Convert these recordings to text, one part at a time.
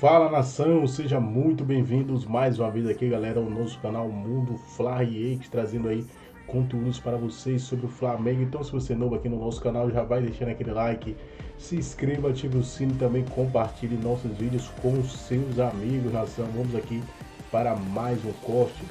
Fala nação, sejam muito bem-vindos mais uma vez aqui, galera, ao nosso canal Mundo Fly X, trazendo aí conteúdos para vocês sobre o Flamengo. Então, se você é novo aqui no nosso canal, já vai deixando aquele like, se inscreva, ative o sino e também compartilhe nossos vídeos com os seus amigos, nação. Vamos aqui para mais um corte.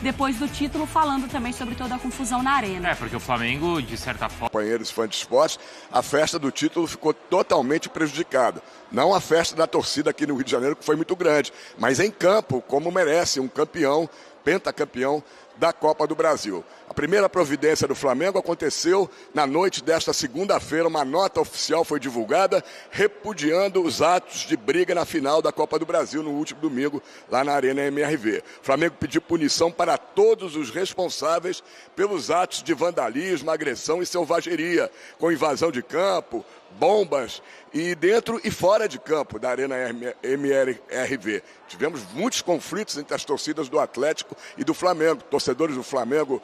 Depois do título, falando também sobre toda a confusão na arena. Porque o Flamengo, de certa forma... Companheiros fãs de esporte, a festa do título ficou totalmente prejudicada. Não a festa da torcida aqui no Rio de Janeiro, que foi muito grande, mas em campo, como merece um campeão, pentacampeão da Copa do Brasil. A primeira providência do Flamengo aconteceu na noite desta segunda-feira. Uma nota oficial foi divulgada repudiando os atos de briga na final da Copa do Brasil no último domingo, lá na Arena MRV. O Flamengo pediu punição para todos os responsáveis pelos atos de vandalismo, agressão e selvageria, com invasão de campo, bombas e dentro e fora de campo da Arena MRV. Tivemos muitos conflitos entre as torcidas do Atlético e do Flamengo. Torcedores do Flamengo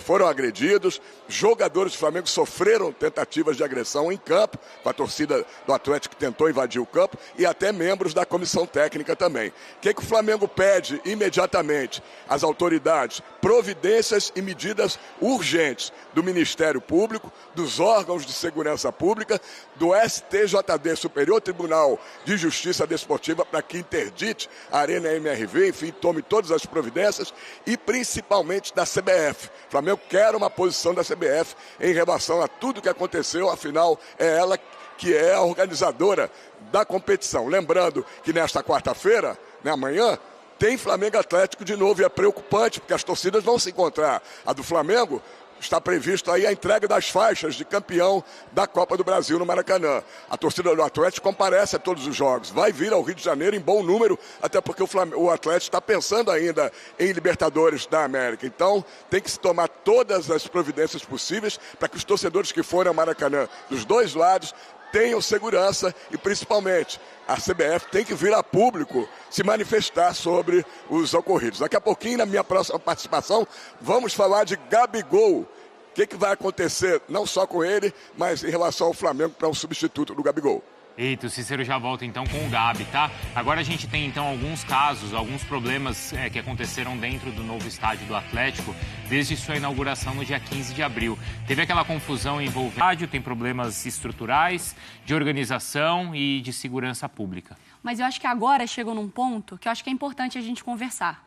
foram agredidos, jogadores do Flamengo sofreram tentativas de agressão em campo, com a torcida do Atlético que tentou invadir o campo, e até membros da comissão técnica também. O que o Flamengo pede imediatamente às autoridades? Providências e medidas urgentes do Ministério Público, dos órgãos de segurança pública, do STJD, Superior Tribunal de Justiça Desportiva, para que interdite a Arena MRV, enfim, tome todas as providências, e principalmente da CBF. O Flamengo quer uma posição da CBF em relação a tudo que aconteceu, afinal é ela que é a organizadora da competição. Lembrando que nesta quarta-feira, amanhã, tem Flamengo Atlético de novo, e é preocupante, porque as torcidas vão se encontrar. A do Flamengo está previsto aí a entrega das faixas de campeão da Copa do Brasil no Maracanã. A torcida do Atlético comparece a todos os jogos. Vai vir ao Rio de Janeiro em bom número, até porque o Atlético está pensando ainda em Libertadores da América. Então, tem que se tomar todas as providências possíveis para que os torcedores que forem ao Maracanã dos dois lados tenham segurança e, principalmente, a CBF tem que vir a público se manifestar sobre os ocorridos. Daqui a pouquinho, na minha próxima participação, vamos falar de Gabigol. O que vai acontecer, não só com ele, mas em relação ao Flamengo para um substituto do Gabigol. Eita, o Cícero já volta então com o Gabi, tá? Agora a gente tem então alguns casos, alguns problemas que aconteceram dentro do novo estádio do Atlético desde sua inauguração no dia 15 de abril. Teve aquela confusão envolvendo o estádio, tem problemas estruturais, de organização e de segurança pública. Mas eu acho que agora chegou num ponto que eu acho que é importante a gente conversar.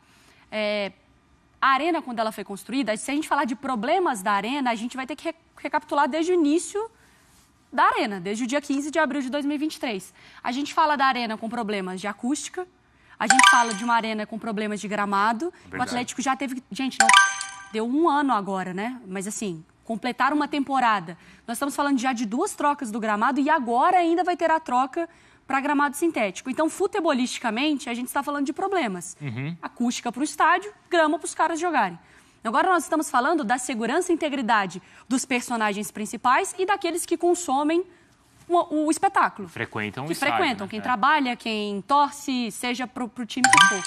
A arena, quando ela foi construída, se a gente falar de problemas da arena, a gente vai ter que recapitular desde o início da arena, desde o dia 15 de abril de 2023. A gente fala da arena com problemas de acústica, a gente fala de uma arena com problemas de gramado. Verdade. O Atlético já teve... Gente, deu um ano agora, né? Mas assim, completaram uma temporada. Nós estamos falando já de 2 trocas do gramado e agora ainda vai ter a troca para gramado sintético. Então, futebolisticamente, a gente está falando de problemas. Acústica para o estádio, grama para os caras jogarem. Agora nós estamos falando da segurança e integridade dos personagens principais e daqueles que consomem o espetáculo. Frequentam o que estádio, frequentam, quem trabalha, quem torce, seja pro time que for.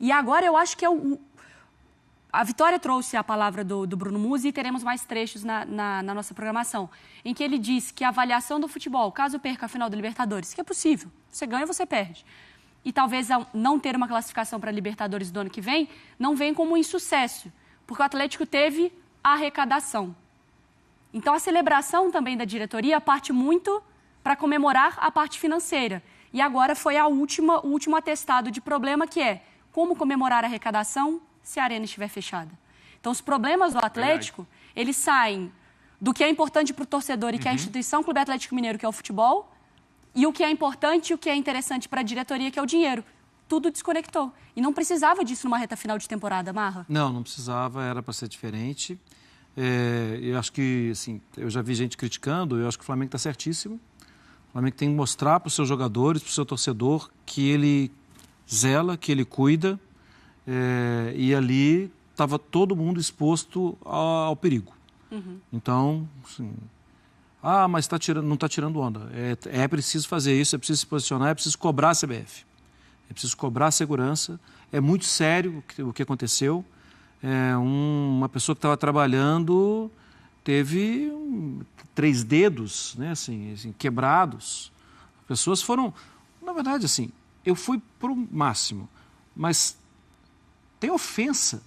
E agora eu acho que a Vitória trouxe a palavra do Bruno Musi e teremos mais trechos na nossa programação, em que ele diz que a avaliação do futebol, caso perca a final da Libertadores, que é possível, você ganha ou você perde, e talvez não ter uma classificação para a Libertadores do ano que vem, não vem como um insucesso, porque o Atlético teve a arrecadação. Então, a celebração também da diretoria parte muito para comemorar a parte financeira. E agora foi o último atestado de problema, que é como comemorar a arrecadação se a arena estiver fechada. Então, os problemas do Atlético, eles saem do que é importante para o torcedor e que é a instituição Clube Atlético Mineiro, que é o futebol, e o que é importante e o que é interessante para a diretoria, que é o dinheiro. Tudo desconectou. E não precisava disso numa reta final de temporada, Marra? Não precisava, era para ser diferente. Eu acho que, assim, eu já vi gente criticando, eu acho que o Flamengo está certíssimo. O Flamengo tem que mostrar para os seus jogadores, para o seu torcedor, que ele zela, que ele cuida. E ali estava todo mundo exposto ao perigo. Então, assim, mas não está tirando onda. É preciso fazer isso, é preciso se posicionar, é preciso cobrar a CBF. É preciso cobrar a segurança. É muito sério o que aconteceu. Uma pessoa que estava trabalhando teve 3 dedos, né, assim, quebrados. As pessoas foram... Na verdade, assim, eu fui para o máximo, mas tem ofensa.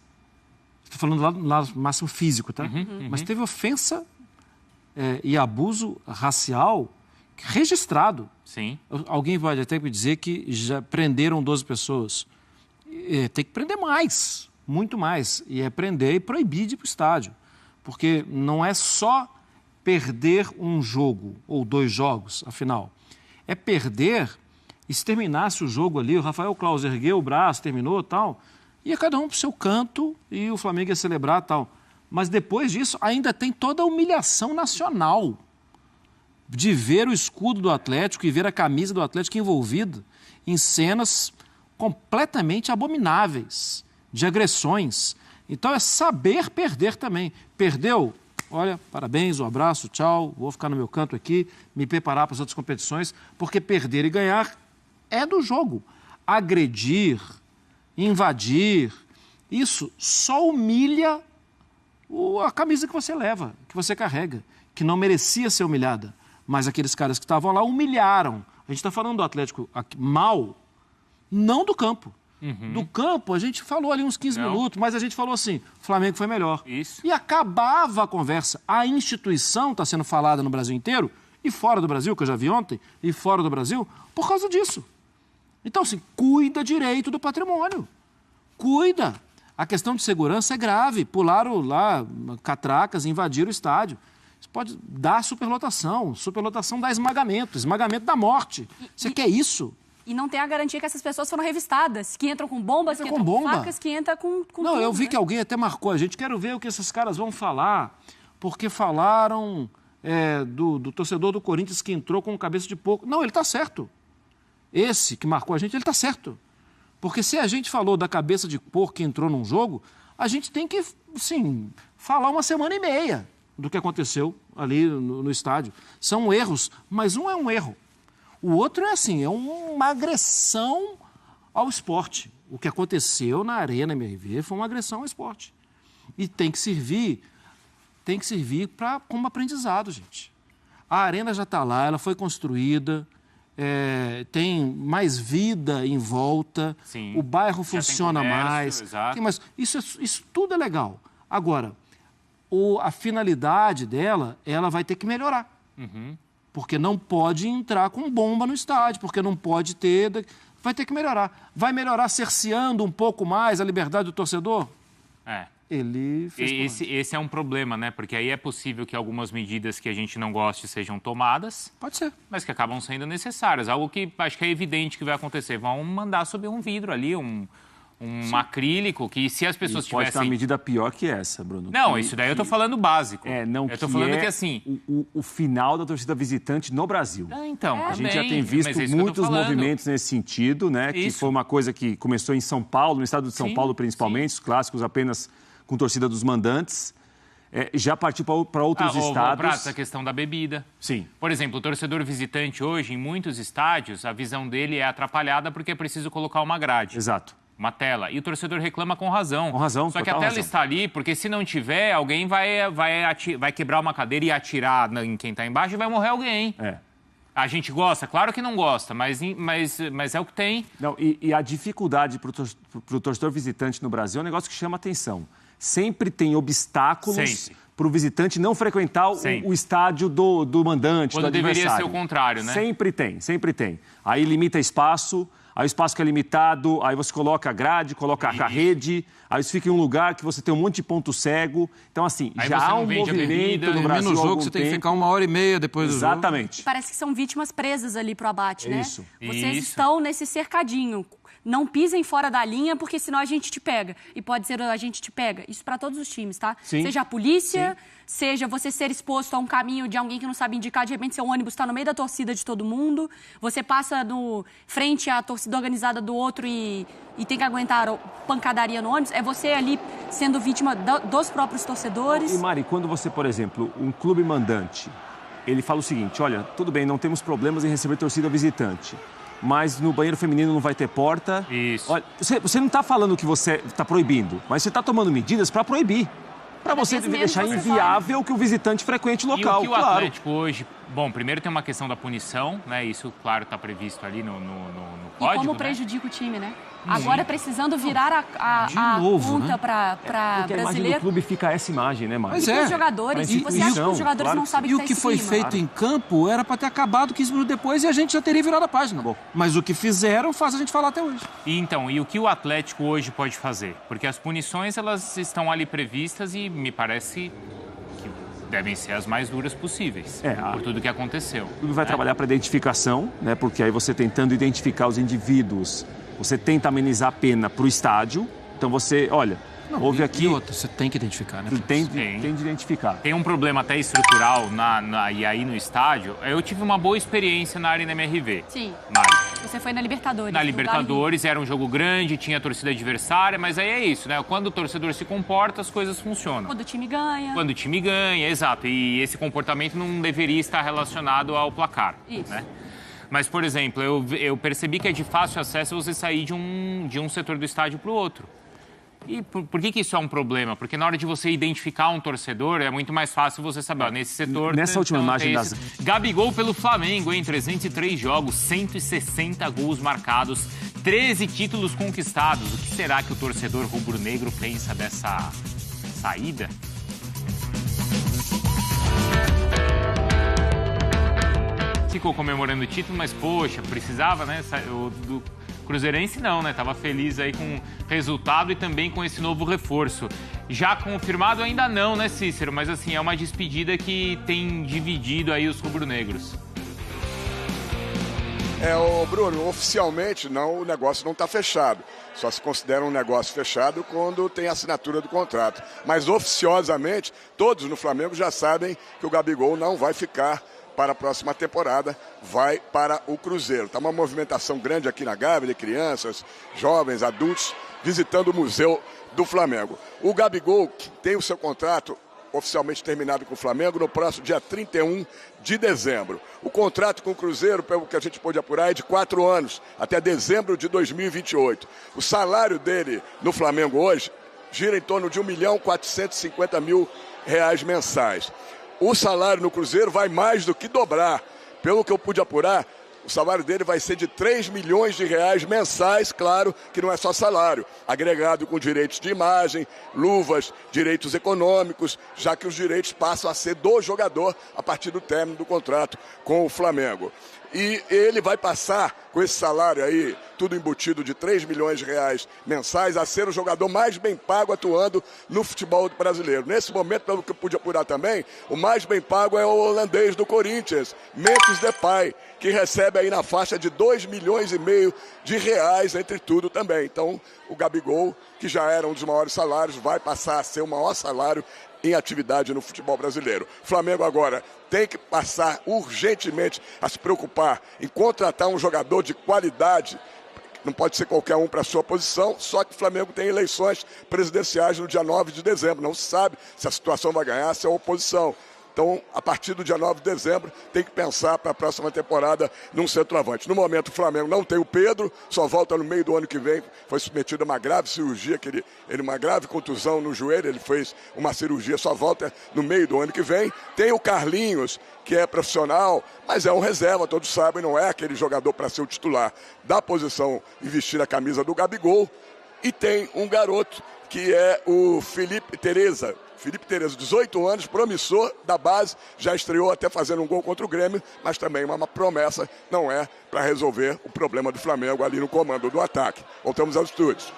Estou falando lá no máximo físico, tá? Mas teve ofensa e abuso racial registrado. Sim. Alguém pode até me dizer que já prenderam 12 pessoas. Tem que prender mais, muito mais. E é prender e proibir de ir para o estádio. Porque não é só perder um jogo ou 2 jogos, afinal. É perder, e se terminasse o jogo ali, o Rafael Claus ergueu o braço, terminou e tal, ia cada um para o seu canto e o Flamengo ia celebrar e tal. Mas depois disso ainda tem toda a humilhação nacional de ver o escudo do Atlético e ver a camisa do Atlético envolvida em cenas completamente abomináveis, de agressões. Então é saber perder também. Perdeu? Olha, parabéns, um abraço, tchau, vou ficar no meu canto aqui, me preparar para as outras competições, porque perder e ganhar é do jogo. Agredir, invadir, isso só humilha a camisa que você leva, que você carrega, que não merecia ser humilhada. Mas aqueles caras que estavam lá humilharam. A gente está falando do Atlético mal, não do campo. Do campo, a gente falou ali uns 15 minutos, mas a gente falou assim, o Flamengo foi melhor. Isso. E acabava a conversa. A instituição está sendo falada no Brasil inteiro, e fora do Brasil, que eu já vi ontem, e fora do Brasil, por causa disso. Então, assim, cuida direito do patrimônio. Cuida. A questão de segurança é grave. Pularam lá catracas, invadiram o estádio. Isso pode dar superlotação. Superlotação dá esmagamento. Esmagamento da morte. Você quer isso? E não tem a garantia que essas pessoas foram revistadas. Que entram com bombas, que entram com facas, que entram com não, tudo, eu vi né? que alguém até marcou a gente. Quero ver o que esses caras vão falar. Porque falaram do torcedor do Corinthians que entrou com cabeça de porco. Não, ele está certo. Esse que marcou a gente, ele está certo. Porque se a gente falou da cabeça de porco que entrou num jogo, a gente tem que, sim, falar 1 semana e meia do que aconteceu ali no estádio. São erros, mas um é um erro. O outro é assim, é uma agressão ao esporte. O que aconteceu na Arena MRV foi uma agressão ao esporte. E tem que servir como aprendizado, gente. A Arena já está lá, ela foi construída, tem mais vida em volta, Sim. O bairro Já funciona tem comércio, mais. exato. Isso tudo é legal. Agora, a finalidade dela, ela vai ter que melhorar. Porque não pode entrar com bomba no estádio, porque não pode ter... Vai ter que melhorar. Vai melhorar cerceando um pouco mais a liberdade do torcedor? Ele fez esse é um problema, né? Porque aí é possível que algumas medidas que a gente não goste sejam tomadas. Pode ser. Mas que acabam sendo necessárias. Algo que acho que é evidente que vai acontecer. Vão mandar subir um vidro ali, um acrílico, que se as pessoas tivessem... Pode ter uma medida pior que essa, Bruno. Não, isso daí eu tô falando básico. Não, eu tô falando que assim... O final da torcida visitante no Brasil. Então, a gente já tem visto muitos movimentos nesse sentido, né? Que foi uma coisa que começou em São Paulo, no estado de São Paulo principalmente, os clássicos apenas com torcida dos mandantes. Já partiu para outros estados. A questão da bebida. Sim. Por exemplo, o torcedor visitante hoje, em muitos estádios, a visão dele é atrapalhada porque é preciso colocar uma grade. Exato. Uma tela. E o torcedor reclama com razão. Com razão, Só que a tela está ali porque se não tiver, alguém vai quebrar uma cadeira e atirar em quem está embaixo e vai morrer alguém. A gente gosta? Claro que não gosta, mas é o que tem. Não, e a dificuldade para o torcedor visitante no Brasil é um negócio que chama atenção. Sempre tem obstáculos para o visitante não frequentar o estádio do mandante, quando do adversário. Deveria ser o contrário, né? Sempre tem. Aí limita espaço, aí o espaço que é limitado, aí você coloca a grade, coloca a rede, aí você fica em um lugar que você tem um monte de ponto cego. Então, assim, aí já há um movimento no Brasil. No jogo você tem que ficar 1h30 depois do jogo. Exatamente. Parece que são vítimas presas ali pro abate, né? Isso. Vocês estão nesse cercadinho. Não pisem fora da linha, porque senão a gente te pega. E pode ser a gente te pega. Isso para todos os times, tá? Sim. Seja a polícia, seja você ser exposto a um caminho de alguém que não sabe indicar, de repente seu ônibus está no meio da torcida de todo mundo, você passa frente à torcida organizada do outro e tem que aguentar pancadaria no ônibus, é você ali sendo vítima dos próprios torcedores. E Mari, quando você, por exemplo, um clube mandante, ele fala o seguinte, olha, tudo bem, não temos problemas em receber torcida visitante, mas no banheiro feminino não vai ter porta. Isso. Olha, você não está falando que você está proibindo, mas você está tomando medidas para proibir. Para você deixar inviável que o visitante frequente o local, e o que o Atlético hoje Bom, primeiro tem uma questão da punição, né? Isso, claro, está previsto ali no código. E como né? prejudica o time, né? Agora precisando virar a novo, conta né? para Porque a imagem brasileiro. do clube fica essa imagem, né, Mário? Mas E é. os jogadores, Mas você acha que os jogadores claro não que sabem E que o tá que em foi cima? feito em campo era para ter acabado 15 minutos depois e a gente já teria virado a página. Bom, mas o que fizeram faz a gente falar até hoje. E o que o Atlético hoje pode fazer? Porque as punições, elas estão ali previstas e me parece que devem ser as mais duras possíveis, por tudo que aconteceu. O clube vai trabalhar para identificação, né? Porque aí você tentando identificar os indivíduos, você tenta amenizar a pena para o estádio. Então você, olha, houve aqui... E outra, você tem que identificar, né? Tem de identificar. Tem um problema até estrutural e aí no estádio. Eu tive uma boa experiência na Arena MRV. Sim. Mário. Você foi na Libertadores. Na no Libertadores era um jogo grande, tinha torcida adversária, mas aí é isso, né? Quando o torcedor se comporta, as coisas funcionam. Quando o time ganha. Quando o time ganha, exato. E esse comportamento não deveria estar relacionado ao placar. Isso. Né? Mas, por exemplo, eu percebi que é de fácil acesso você sair de um setor do estádio para o outro. E por que isso é um problema? Porque na hora de você identificar um torcedor, é muito mais fácil você saber, ó, nesse setor... Nessa última imagem das... Gabigol pelo Flamengo, em 303 jogos, 160 gols marcados, 13 títulos conquistados. O que será que o torcedor rubro-negro pensa dessa saída? Ficou comemorando o título, mas, poxa, precisava, né? Do Cruzeirense não, né? Tava feliz aí com o resultado e também com esse novo reforço. Já confirmado ainda não, né, Cícero? Mas, assim, é uma despedida que tem dividido aí os rubro-negros. Bruno, oficialmente o negócio não está fechado. Só se considera um negócio fechado quando tem a assinatura do contrato. Mas oficiosamente, todos no Flamengo já sabem que o Gabigol não vai ficar para a próxima temporada, vai para o Cruzeiro. Está uma movimentação grande aqui na Gávea, de crianças, jovens, adultos, visitando o Museu do Flamengo. O Gabigol tem o seu contrato oficialmente terminado com o Flamengo no próximo dia 31 de dezembro. O contrato com o Cruzeiro, pelo que a gente pôde apurar, é de 4 anos, até dezembro de 2028. O salário dele no Flamengo hoje gira em torno de R$1.450.000 mensais. O salário no Cruzeiro vai mais do que dobrar. Pelo que eu pude apurar, o salário dele vai ser de R$3 milhões mensais, claro que não é só salário, agregado com direitos de imagem, luvas, direitos econômicos, já que os direitos passam a ser do jogador a partir do término do contrato com o Flamengo. E ele vai passar com esse salário aí, tudo embutido de R$3 milhões mensais, a ser o jogador mais bem pago atuando no futebol brasileiro. Nesse momento, pelo que eu pude apurar também, o mais bem pago é o holandês do Corinthians, Memphis Depay, que recebe aí na faixa de R$2,5 milhões entre tudo também. Então, o Gabigol, que já era um dos maiores salários, vai passar a ser o maior salário em atividade no futebol brasileiro. O Flamengo agora tem que passar urgentemente a se preocupar em contratar um jogador de qualidade. Não pode ser qualquer um para a sua posição, só que o Flamengo tem eleições presidenciais no dia 9 de dezembro. Não se sabe se a situação vai ganhar, se é a oposição. Então, a partir do dia 9 de dezembro, tem que pensar para a próxima temporada num centroavante. No momento, o Flamengo não tem o Pedro, só volta no meio do ano que vem. Foi submetido a uma grave cirurgia, uma grave contusão no joelho, ele fez uma cirurgia, só volta no meio do ano que vem. Tem o Carlinhos, que é profissional, mas é um reserva, todos sabem, não é aquele jogador para ser o titular da posição e vestir a camisa do Gabigol. E tem um garoto, que é o Felipe Tereza, 18 anos, promissor da base, já estreou até fazendo um gol contra o Grêmio, mas também uma promessa, não é para resolver o problema do Flamengo ali no comando do ataque. Voltamos aos estúdios.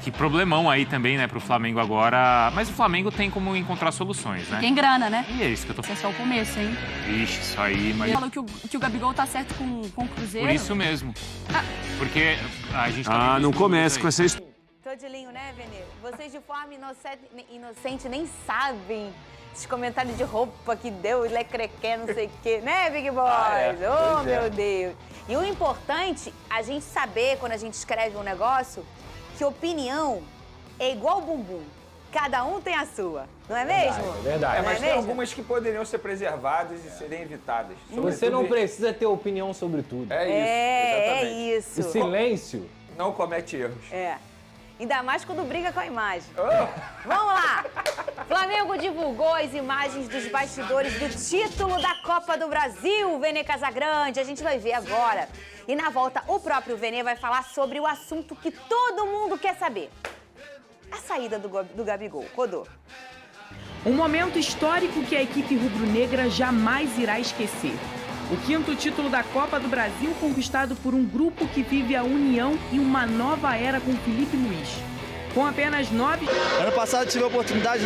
Que problemão aí também, né, pro Flamengo agora. Mas o Flamengo tem como encontrar soluções, né? Tem grana, né? E é isso que eu tô falando. Esse é só o começo, hein? Ixi, isso aí, mas... Ele falou que o Gabigol tá certo com o Cruzeiro. Por isso mesmo. Porque a gente tá... não comece com essa história. Tô de linho, né, Vene? Vocês de forma inocente nem sabem esses comentários de roupa que deu, lecrequé, não sei o quê. Né, Big Boys? Meu Deus. E o importante, a gente saber, quando a gente escreve um negócio, que opinião é igual bumbum. Cada um tem a sua. Não é mesmo? É verdade. Mas tem algumas que poderiam ser preservadas e serem evitadas. Você não precisa ter opinião sobre tudo. É isso, exatamente. É isso. O silêncio não comete erros. Ainda mais quando briga com a imagem. Vamos lá! Flamengo divulgou as imagens dos bastidores do título da Copa do Brasil, Vene Casagrande. A gente vai ver agora. E na volta, o próprio Vene vai falar sobre o assunto que todo mundo quer saber. A saída do Gabigol. Rodou. Um momento histórico que a equipe rubro-negra jamais irá esquecer. O 5º título da Copa do Brasil conquistado por um grupo que vive a união e uma nova era com Felipe Luiz. Com apenas 9... Ano passado tive a oportunidade,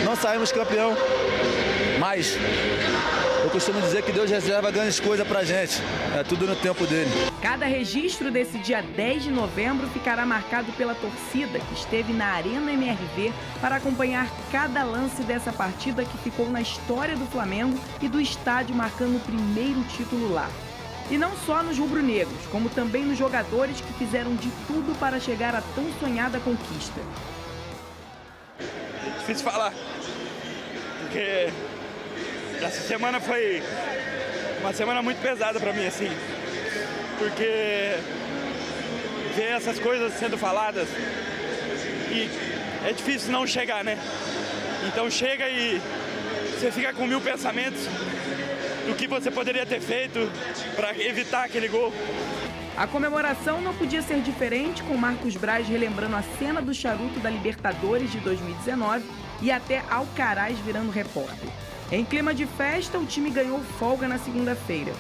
não saímos campeão, mas eu costumo dizer que Deus reserva grandes coisas pra gente, é tudo no tempo dele. Cada registro desse dia 10 de novembro ficará marcado pela torcida que esteve na Arena MRV para acompanhar cada lance dessa partida que ficou na história do Flamengo e do estádio marcando o primeiro título lá. E não só nos rubro-negros, como também nos jogadores que fizeram de tudo para chegar à tão sonhada conquista. Difícil falar, porque essa semana foi uma semana muito pesada para mim, assim, porque ver essas coisas sendo faladas e é difícil não chegar, né? Então chega e você fica com 1000 pensamentos do que você poderia ter feito para evitar aquele gol. A comemoração não podia ser diferente, com Marcos Braz relembrando a cena do charuto da Libertadores de 2019 e até Alcaraz virando repórter. Em clima de festa, o time ganhou folga na segunda-feira.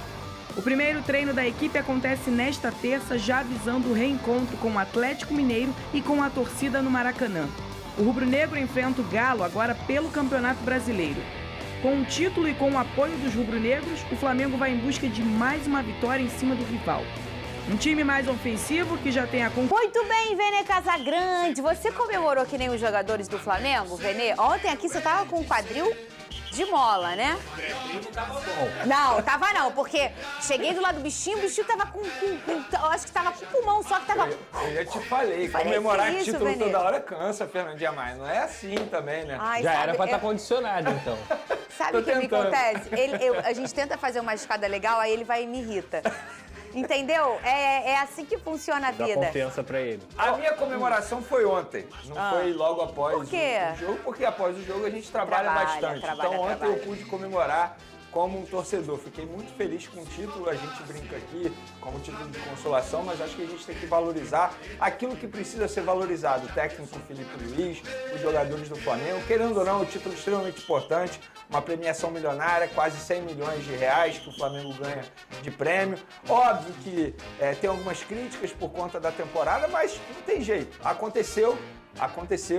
O primeiro treino da equipe acontece nesta terça, já visando o reencontro com o Atlético Mineiro e com a torcida no Maracanã. O rubro-negro enfrenta o Galo agora pelo Campeonato Brasileiro. Com o título e com o apoio dos rubro-negros, o Flamengo vai em busca de mais uma vitória em cima do rival. Um time mais ofensivo que já tem a... Muito bem, Vene Casagrande. Você comemorou que nem os jogadores do Flamengo, Vene? Ontem aqui você tava com o quadril de mola, né? Não, tava não, porque cheguei do lado do bichinho, o bichinho tava com eu acho que tava com o pulmão, só que tava... Eu já te falei, comemorar isso, título Vene. Toda hora cansa, Fernandinha Maia. Não é assim também, né? Ai, já era pra estar condicionado, então. Sabe o que me acontece? A gente tenta fazer uma escada legal, aí ele vai e me irrita. Entendeu? É assim que funciona a vida. Dá confiança pra ele. A minha comemoração foi ontem. Não foi logo após Por quê? o jogo, porque após o jogo a gente trabalha bastante. Então ontem eu pude comemorar como um torcedor. Fiquei muito feliz com o título, a gente brinca aqui como título de consolação, mas acho que a gente tem que valorizar aquilo que precisa ser valorizado. O técnico Felipe Luiz, os jogadores do Flamengo, querendo ou não, o título é extremamente importante, uma premiação milionária, quase 100 milhões de reais que o Flamengo ganha de prêmio. Óbvio que tem algumas críticas por conta da temporada, mas não tem jeito, aconteceu,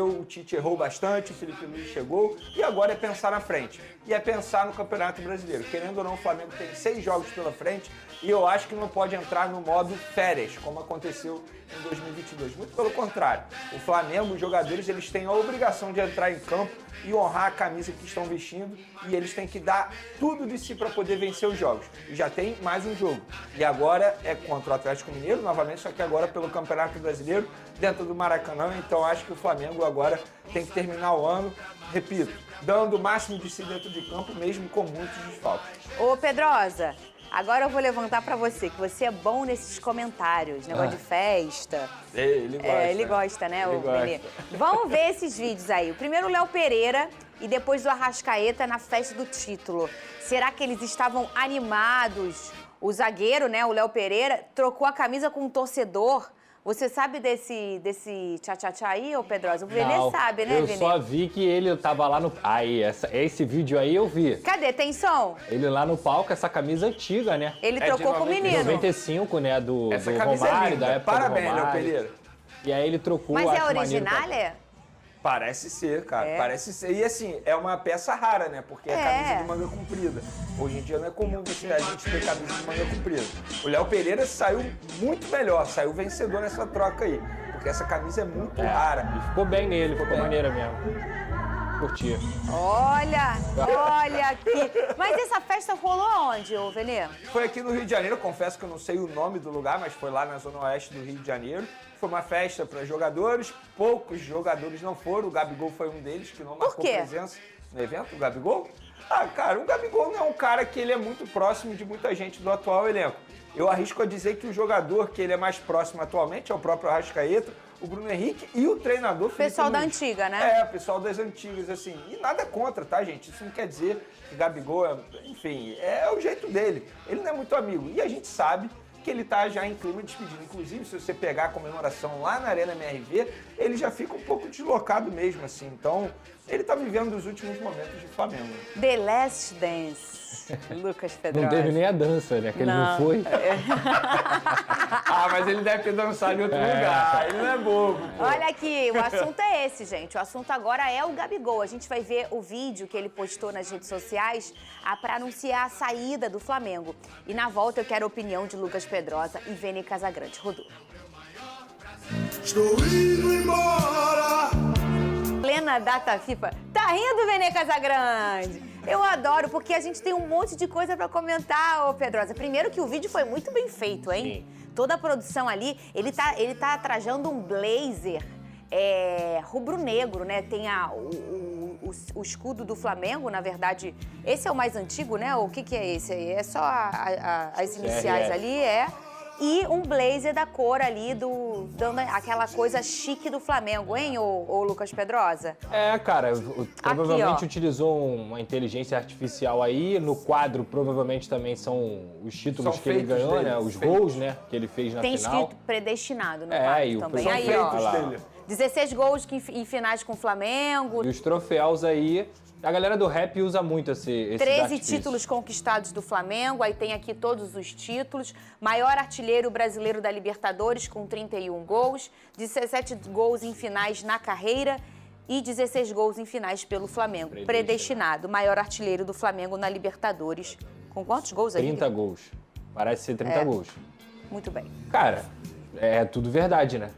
o Tite errou bastante, o Felipe Luiz chegou e agora é pensar na frente. E é pensar no Campeonato Brasileiro. Querendo ou não, o Flamengo tem 6 jogos pela frente e eu acho que não pode entrar no modo férias, como aconteceu em 2022. Muito pelo contrário. O Flamengo, os jogadores, eles têm a obrigação de entrar em campo e honrar a camisa que estão vestindo e eles têm que dar tudo de si para poder vencer os jogos. E já tem mais um jogo. E agora é contra o Atlético Mineiro, novamente, só que agora pelo Campeonato Brasileiro, dentro do Maracanã. Então acho que o Flamengo agora tem que terminar o ano, repito, dando o máximo de si dentro de campo, mesmo com muitos desfalques. Ô, Pedrosa, agora eu vou levantar pra você, que você é bom nesses comentários, negócio de festa. Ele gosta. Ele gosta, né, o Benê? Vamos ver esses vídeos aí. O primeiro, o Léo Pereira, e depois o Arrascaeta na festa do título. Será que eles estavam animados? O zagueiro, né, o Léo Pereira, trocou a camisa com um torcedor. Você sabe desse tchá-tchá-tchá aí, ô Pedrosa? O Benê sabe, né, Benê? Eu só vi que ele tava lá no... Aí, esse vídeo aí eu vi. Cadê? Tem som? Ele lá no palco, essa camisa antiga, né? Ele trocou com o menino. 95, né, do camisa Romário, é linda. da época Parabéns, do Romário. Léo Pereira. E aí ele trocou... Mas é acho original, é? Parece ser, cara. Parece ser. E assim, é uma peça rara, né? Porque é camisa de manga comprida. Hoje em dia não é comum a gente ter camisa de manga comprida. O Léo Pereira saiu muito melhor, saiu vencedor nessa troca aí. Porque essa camisa é muito rara. E ficou bem nele, ficou maneira mesmo. Curti. Olha aqui. Mas essa festa rolou onde, ô Venê? Foi aqui no Rio de Janeiro, confesso que eu não sei o nome do lugar, mas foi lá na zona oeste do Rio de Janeiro. Foi uma festa para jogadores, poucos jogadores não foram, o Gabigol foi um deles que não marcou presença no evento, o Gabigol. Ah, cara, o Gabigol não é um cara que ele é muito próximo de muita gente do atual elenco. Eu arrisco a dizer que o jogador que ele é mais próximo atualmente é o próprio Arrascaeta, o Bruno Henrique e o treinador Felipe Pessoal da Luiz. antiga, né? É, pessoal das antigas, assim. E nada contra, tá, gente? Isso não quer dizer que Gabigol, enfim, é o jeito dele. Ele não é muito amigo. E a gente sabe que ele tá já em clima de despedida. Inclusive, se você pegar a comemoração lá na Arena MRV, ele já fica um pouco deslocado mesmo, assim. Então, ele tá vivendo os últimos momentos de Flamengo. The Last Dance. Lucas Pedrosa. Não teve nem a dança, né? Que ele não foi. Mas ele deve ter dançado em outro lugar. Ele não é bobo. Pô. Olha aqui, o assunto é esse, gente. O assunto agora é o Gabigol. A gente vai ver o vídeo que ele postou nas redes sociais para anunciar a saída do Flamengo. E na volta eu quero a opinião de Lucas Pedrosa e Vene Casagrande. Rodou. Estou indo embora. Plena data FIFA. Tá rindo, Vene Casagrande? Eu adoro, porque a gente tem um monte de coisa pra comentar, ô Pedrosa. Primeiro que o vídeo foi muito bem feito, hein? Sim. Toda a produção ali, ele tá trajando um blazer rubro-negro, né? Tem o escudo do Flamengo, na verdade, esse é o mais antigo, né? O que é esse aí? É só as iniciais ali, E um blazer da cor ali, dando aquela coisa chique do Flamengo, hein, ô Lucas Pedrosa? Cara, provavelmente utilizou uma inteligência artificial aí. No quadro, provavelmente também são os títulos que ele ganhou, dele, né? Os gols, né? Que ele fez na final. Tem escrito predestinado no quadro também. Aí, ó, 16 gols em finais com o Flamengo. E os troféus aí... A galera do rap usa muito esse 13 títulos conquistados do Flamengo, aí tem aqui todos os títulos. Maior artilheiro brasileiro da Libertadores com 31 gols, 17 gols em finais na carreira e 16 gols em finais pelo Flamengo. Predestinado. Maior artilheiro do Flamengo na Libertadores. Com quantos gols aí? 30 gols. Parece ser 30 gols. Muito bem. Cara, é tudo verdade, né?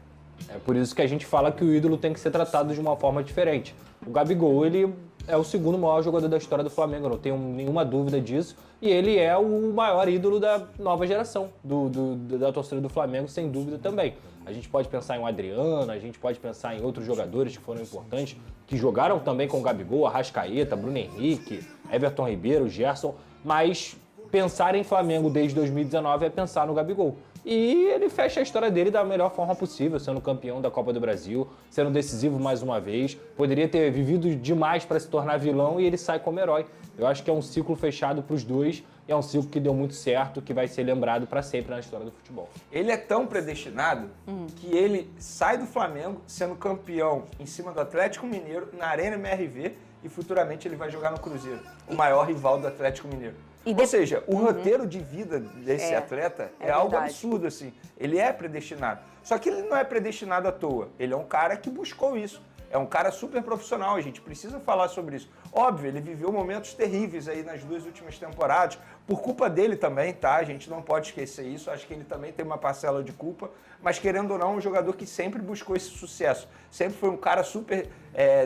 É por isso que a gente fala que o ídolo tem que ser tratado de uma forma diferente. O Gabigol, ele... é o segundo maior jogador da história do Flamengo, não tenho nenhuma dúvida disso. E ele é o maior ídolo da nova geração, da torcida do Flamengo, sem dúvida também. A gente pode pensar em um Adriano, a gente pode pensar em outros jogadores que foram importantes, que jogaram também com o Gabigol, Arrascaeta, Bruno Henrique, Everton Ribeiro, Gerson. Mas pensar em Flamengo desde 2019 é pensar no Gabigol. E ele fecha a história dele da melhor forma possível, sendo campeão da Copa do Brasil, sendo decisivo mais uma vez. Poderia ter vivido demais para se tornar vilão e ele sai como herói. Eu acho que é um ciclo fechado para os dois e é um ciclo que deu muito certo, que vai ser lembrado para sempre na história do futebol. Ele é tão predestinado que ele sai do Flamengo sendo campeão em cima do Atlético Mineiro na Arena MRV e futuramente ele vai jogar no Cruzeiro, o maior rival do Atlético Mineiro. Ou seja, o roteiro de vida desse atleta é algo absurdo, assim. Ele é predestinado. Só que ele não é predestinado à toa. Ele é um cara que buscou isso. É um cara super profissional, a gente precisa falar sobre isso. Óbvio, ele viveu momentos terríveis aí nas 2 últimas temporadas, por culpa dele também, tá? A gente não pode esquecer isso, acho que ele também tem uma parcela de culpa, mas querendo ou não, é um jogador que sempre buscou esse sucesso. Sempre foi um cara super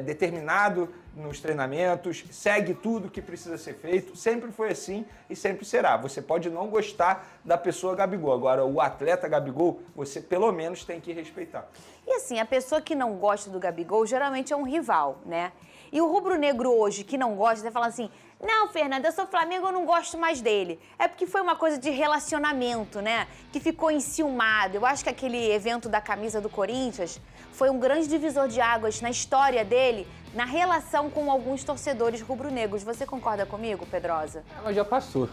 determinado nos treinamentos, segue tudo que precisa ser feito, sempre foi assim e sempre será. Você pode não gostar da pessoa Gabigol, agora o atleta Gabigol, você pelo menos tem que respeitar. E assim, a pessoa que não gosta do Gabigol geralmente é um rival, né? E o rubro-negro hoje que não gosta, vai falar assim, não, Fernanda, eu sou Flamengo, eu não gosto mais dele. É porque foi uma coisa de relacionamento, né? Que ficou enciumado. Eu acho que aquele evento da camisa do Corinthians foi um grande divisor de águas na história dele, na relação com alguns torcedores rubro-negros. Você concorda comigo, Pedrosa? Mas já passou.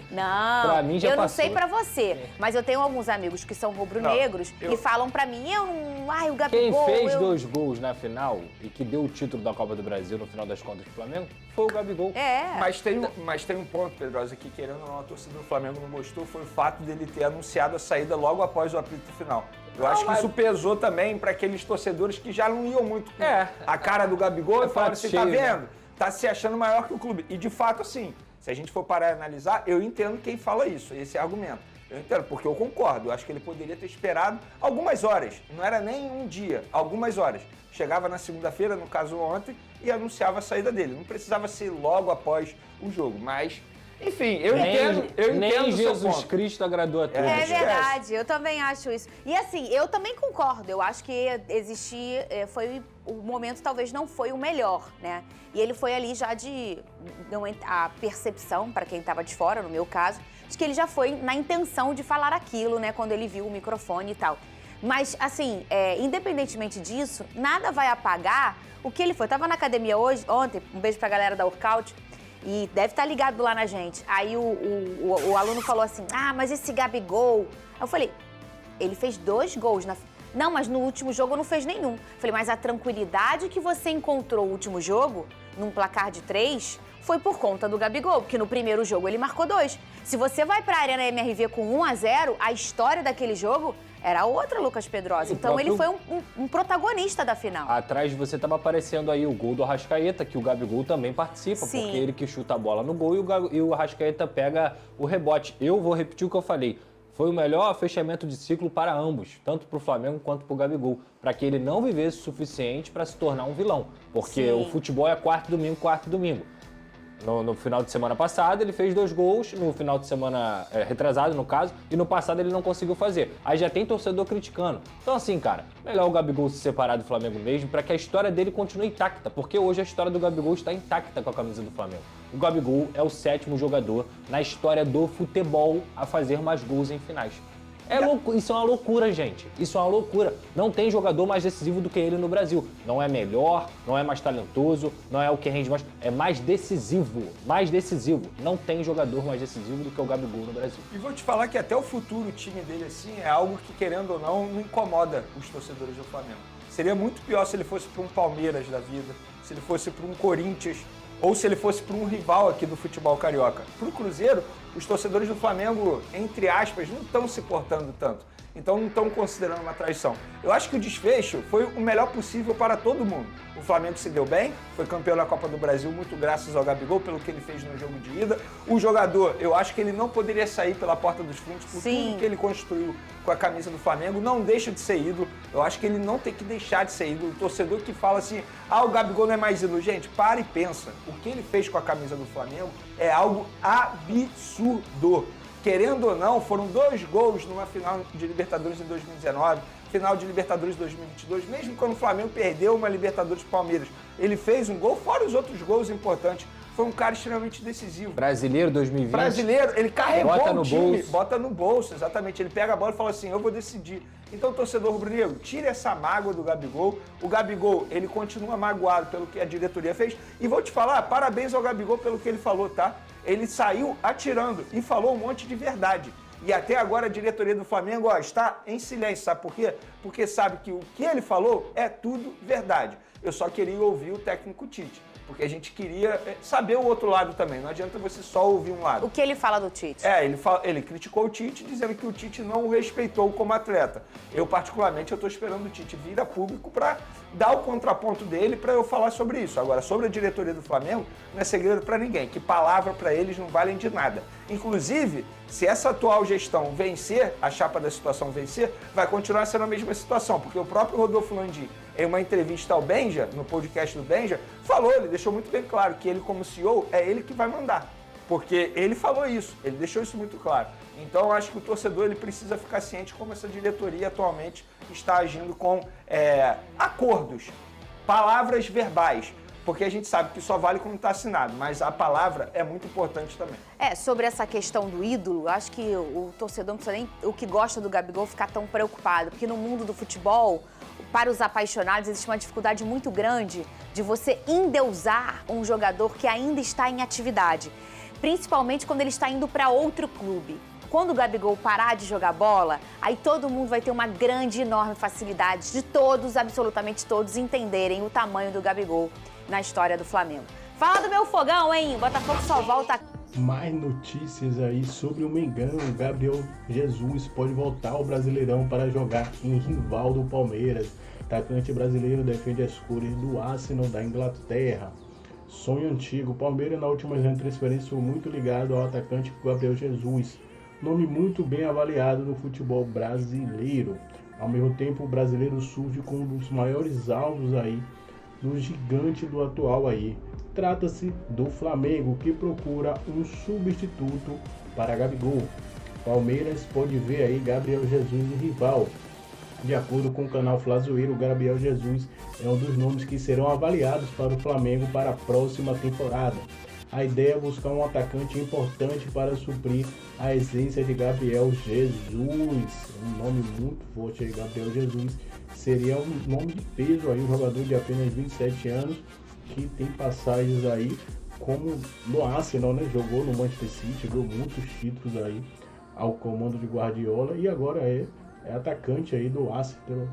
Não, pra mim já eu não passou. sei pra você, mas eu tenho alguns amigos que são rubro-negros e falam pra mim, o Gabigol... Quem fez 2 gols na final e que deu o título da Copa do Brasil no final das contas do Flamengo foi o Gabigol. Mas tem um ponto, Pedrosa, que querendo ou não, a torcida do Flamengo não gostou, foi o fato dele ter anunciado a saída logo após o apito final. Eu acho que isso pesou também pra aqueles torcedores que já não iam muito com a cara do Gabigol e falaram assim, tá vendo? Tá se achando maior que o clube. E de fato, assim... Se a gente for parar e analisar, eu entendo quem fala isso, esse argumento. Eu entendo, porque eu concordo. Eu acho que ele poderia ter esperado algumas horas. Não era nem um dia, algumas horas. Chegava na segunda-feira, no caso ontem, e anunciava a saída dele. Não precisava ser logo após o jogo, mas... Enfim, eu entendo nem o seu Jesus ponto. Cristo agradou a todos. É verdade, eu também acho isso. E assim, eu também concordo. Eu acho que foi o momento talvez não foi o melhor, né? E ele foi ali já a percepção, para quem estava de fora, no meu caso, de que ele já foi na intenção de falar aquilo, né, quando ele viu o microfone e tal. Mas, assim, independentemente disso, nada vai apagar o que ele foi. Eu tava na academia ontem, um beijo pra galera da Workout, e deve estar ligado lá na gente. Aí o aluno falou assim, mas esse Gabigol... Eu falei, ele fez 2 gols na... Não, mas no último jogo não fez nenhum. Eu falei, mas a tranquilidade que você encontrou no último jogo, num placar de 3, foi por conta do Gabigol, porque no primeiro jogo ele marcou 2. Se você vai pra Arena MRV com 1-0, a história daquele jogo era outra, Lucas Pedrosa. Então ele foi um protagonista da final. Atrás de você estava aparecendo aí o gol do Arrascaeta, que o Gabigol também participa, Sim. porque ele que chuta a bola no gol e o Arrascaeta pega o rebote. Eu vou repetir o que eu falei. Foi o melhor fechamento de ciclo para ambos, tanto para o Flamengo quanto para o Gabigol, para que ele não vivesse o suficiente para se tornar um vilão. Porque o futebol é quarto domingo. No final de semana passado, ele fez 2 gols, no final de semana retrasado, no caso, e no passado ele não conseguiu fazer. Aí já tem torcedor criticando. Então assim, cara, melhor o Gabigol se separar do Flamengo mesmo, para que a história dele continue intacta, porque hoje a história do Gabigol está intacta com a camisa do Flamengo. O Gabigol é o 7º jogador na história do futebol a fazer mais gols em finais. Isso é uma loucura, gente. Isso é uma loucura. Não tem jogador mais decisivo do que ele no Brasil. Não é melhor, não é mais talentoso, não é o que rende mais. É mais decisivo. Mais decisivo. Não tem jogador mais decisivo do que o Gabigol no Brasil. E vou te falar que até o futuro time dele, assim, é algo que, querendo ou não incomoda os torcedores do Flamengo. Seria muito pior se ele fosse para um Palmeiras da vida, se ele fosse para um Corinthians, ou se ele fosse para um rival aqui do futebol carioca. Para o Cruzeiro, os torcedores do Flamengo, entre aspas, não estão se portando tanto. Então não estão considerando uma traição. Eu acho que o desfecho foi o melhor possível para todo mundo. O Flamengo se deu bem, foi campeão da Copa do Brasil muito graças ao Gabigol, pelo que ele fez no jogo de ida. O jogador, eu acho que ele não poderia sair pela porta dos fundos por tudo que ele construiu com a camisa do Flamengo. Não deixa de ser ídolo. Eu acho que ele não tem que deixar de ser ídolo. O torcedor que fala assim, o Gabigol não é mais ídolo. Gente, para e pensa. O que ele fez com a camisa do Flamengo é algo absurdo. Querendo ou não, foram 2 gols numa final de Libertadores em 2019, final de Libertadores 2022, mesmo quando o Flamengo perdeu uma Libertadores Palmeiras. Ele fez um gol, fora os outros gols importantes. Foi um cara extremamente decisivo. Brasileiro 2020. Brasileiro, ele carregou o time, bota no bolso, exatamente. Ele pega a bola e fala assim, eu vou decidir. Então, torcedor rubro-negro, tire essa mágoa do Gabigol. O Gabigol, ele continua magoado pelo que a diretoria fez. E vou te falar, parabéns ao Gabigol pelo que ele falou, tá? Ele saiu atirando e falou um monte de verdade. E até agora a diretoria do Flamengo está em silêncio, sabe por quê? Porque sabe que o que ele falou é tudo verdade. Eu só queria ouvir o técnico Tite, porque a gente queria saber o outro lado também. Não adianta você só ouvir um lado. O que ele fala do Tite? Ele criticou o Tite, dizendo que o Tite não o respeitou como atleta. Eu, particularmente, eu estou esperando o Tite vir a público para dar o contraponto dele para eu falar sobre isso. Agora, sobre a diretoria do Flamengo, não é segredo para ninguém, que palavra para eles não valem de nada. Inclusive, se essa atual gestão vencer, a chapa da situação vencer, vai continuar sendo a mesma situação, porque o próprio Rodolfo Landim, em uma entrevista ao Benja, no podcast do Benja, ele deixou muito bem claro que ele, como CEO, é ele que vai mandar. Porque ele falou isso, ele deixou isso muito claro. Então, eu acho que o torcedor ele precisa ficar ciente como essa diretoria atualmente está agindo com acordos, palavras verbais. Porque a gente sabe que só vale quando está assinado, mas a palavra é muito importante também. Sobre essa questão do ídolo, acho que o torcedor não precisa nem, o que gosta do Gabigol, ficar tão preocupado. Porque no mundo do futebol, para os apaixonados, existe uma dificuldade muito grande de você endeusar um jogador que ainda está em atividade. Principalmente quando ele está indo para outro clube. Quando o Gabigol parar de jogar bola, aí todo mundo vai ter uma grande, enorme facilidade de todos, absolutamente todos, entenderem o tamanho do Gabigol na história do Flamengo. Fala do meu fogão, hein? O Botafogo só volta... Mais notícias aí sobre o Mengão. Gabriel Jesus pode voltar ao Brasileirão para jogar em rival do Palmeiras. Atacante brasileiro defende as cores do Arsenal da Inglaterra. Sonho antigo. O Palmeiras na última transferência foi muito ligado ao atacante Gabriel Jesus. Nome muito bem avaliado no futebol brasileiro. Ao mesmo tempo, o brasileiro surge como um dos maiores alvos aí do gigante do atual aí. Trata-se do Flamengo, que procura um substituto para Gabigol. Palmeiras pode ver aí Gabriel Jesus de rival. De acordo com o canal Flazoeiro, Gabriel Jesus é um dos nomes que serão avaliados para o Flamengo para a próxima temporada. A ideia é buscar um atacante importante para suprir a essência de Gabriel Jesus. Um nome muito forte aí, Gabriel Jesus. Seria um nome de peso aí, um jogador de apenas 27 anos, que tem passagens aí como no Arsenal, né? Jogou no Manchester City, ganhou muitos títulos aí ao comando de Guardiola e agora é atacante aí do Arsenal